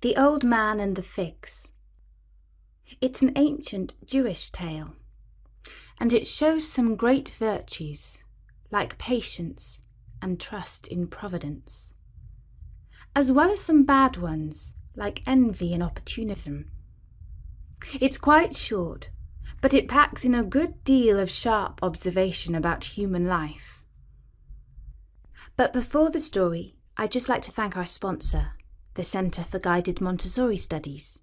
The Old Man and the Figs. It's an ancient Jewish tale, and it shows some great virtues, like patience and trust in providence, as well as some bad ones, like envy and opportunism. It's quite short, but it packs in a good deal of sharp observation about human life. But before the story, I'd just like to thank our sponsor, the Centre for Guided Montessori Studies.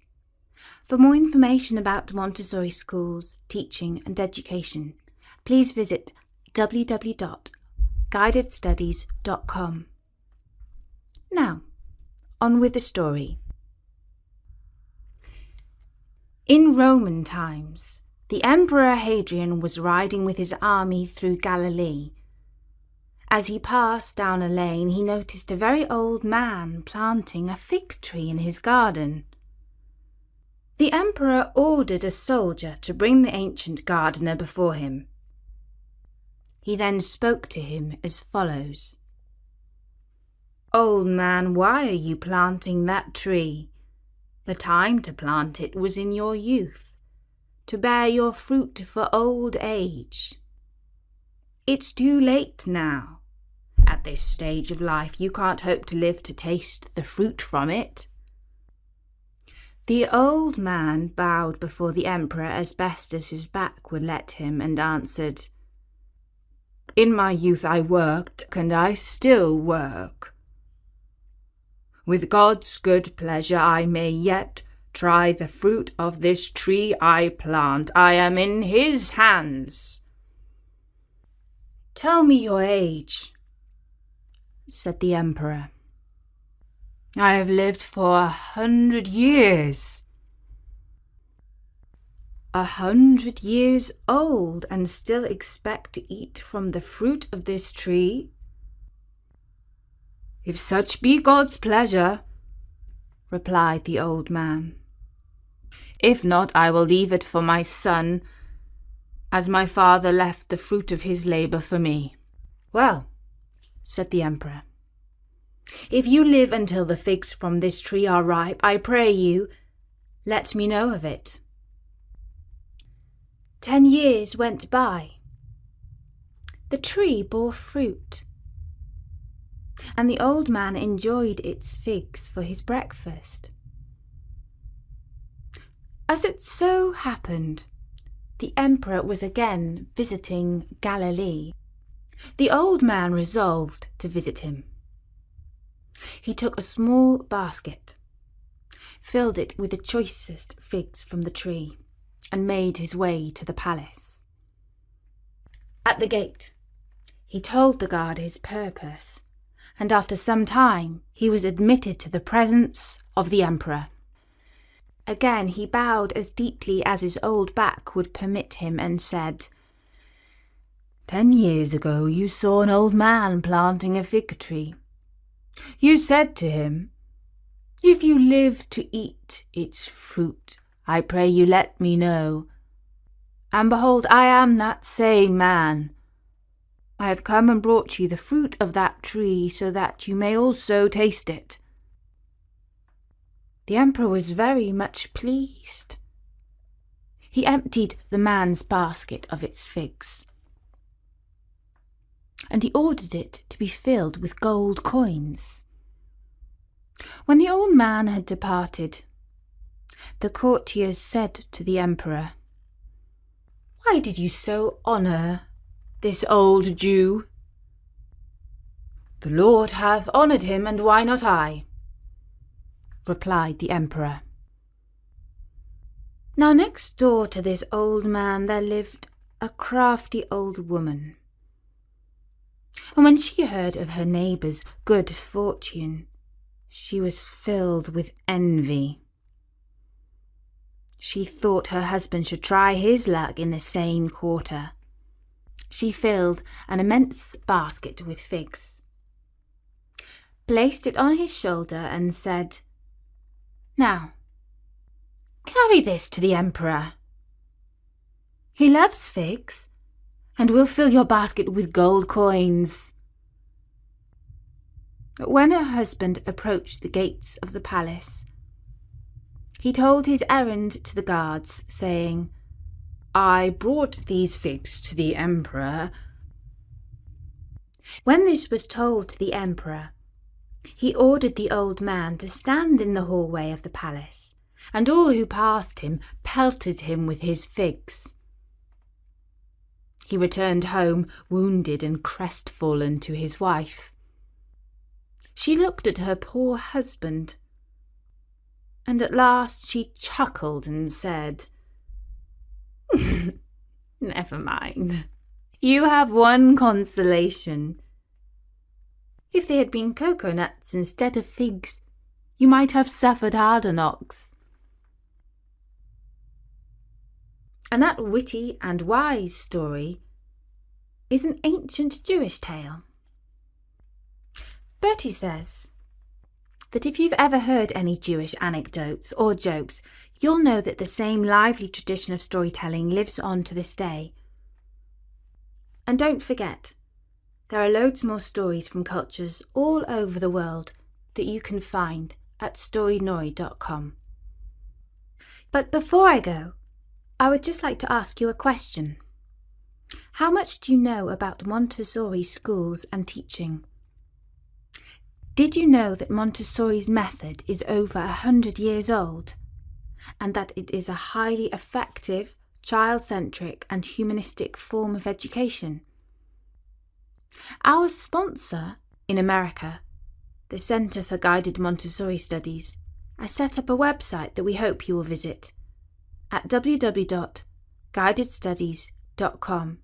For more information about Montessori schools, teaching and education, please visit www.guidedstudies.com. Now, on with the story. In Roman times, the Emperor Hadrian was riding with his army through Galilee. As he passed down a lane, he noticed a very old man planting a fig tree in his garden. The emperor ordered a soldier to bring the ancient gardener before him. He then spoke to him as follows. "Old man, why are you planting that tree? The time to plant it was in your youth, to bear your fruit for old age. It's too late now. At this stage of life, you can't hope to live to taste the fruit from it." The old man bowed before the emperor as best as his back would let him and answered, "In my youth I worked, and I still work. With God's good pleasure I may yet try the fruit of this tree I plant. I am in His hands." "Tell me your age," said the emperor. "I have lived for 100 years. 100 years old, and still expect to eat from the fruit of this tree? If such be God's pleasure," replied the old man. "If not, I will leave it for my son, as my father left the fruit of his labour for me." "Well," said the emperor, "if you live until the figs from this tree are ripe, I pray you, let me know of it." 10 years went by. The tree bore fruit, and the old man enjoyed its figs for his breakfast. As it so happened, the emperor was again visiting Galilee. The old man resolved to visit him. He took a small basket, filled it with the choicest figs from the tree, and made his way to the palace. At the gate, he told the guard his purpose, and after some time he was admitted to the presence of the emperor. Again he bowed as deeply as his old back would permit him and said, 10 years ago you saw an old man planting a fig tree. You said to him, 'If you live to eat its fruit, I pray you let me know.' And behold, I am that same man. I have come and brought you the fruit of that tree so that you may also taste it." The emperor was very much pleased. He emptied the man's basket of its figs, and he ordered it to be filled with gold coins. When the old man had departed, the courtiers said to the emperor, "Why did you so honour this old Jew?" "The Lord hath honoured him, and why not I?" replied the emperor. Now next door to this old man there lived a crafty old woman. And when she heard of her neighbour's good fortune, she was filled with envy. She thought her husband should try his luck in the same quarter. She filled an immense basket with figs, placed it on his shoulder, and said, "Now, carry this to the emperor. He loves figs, and will fill your basket with gold coins." When her husband approached the gates of the palace, He told his errand to the guards, saying, "I brought these figs to the emperor." When this was told to the emperor, he ordered the old man to stand in the hallway of the palace, and all who passed him pelted him with his figs. He returned home, wounded and crestfallen, to his wife. She looked at her poor husband, and at last she chuckled and said, "Never mind. You have one consolation. If they had been coconuts instead of figs, you might have suffered harder knocks." And that witty and wise story is an ancient Jewish tale. Bertie says that if you've ever heard any Jewish anecdotes or jokes, you'll know that the same lively tradition of storytelling lives on to this day. And don't forget, there are loads more stories from cultures all over the world that you can find at storynori.com. But before I go, I would just like to ask you a question. How much do you know about Montessori schools and teaching? Did you know that Montessori's method is over 100 years old, and that it is a highly effective, child-centric and humanistic form of education? Our sponsor in America, the Center for Guided Montessori Studies, has set up a website that we hope you will visit at www.guidedstudies.com.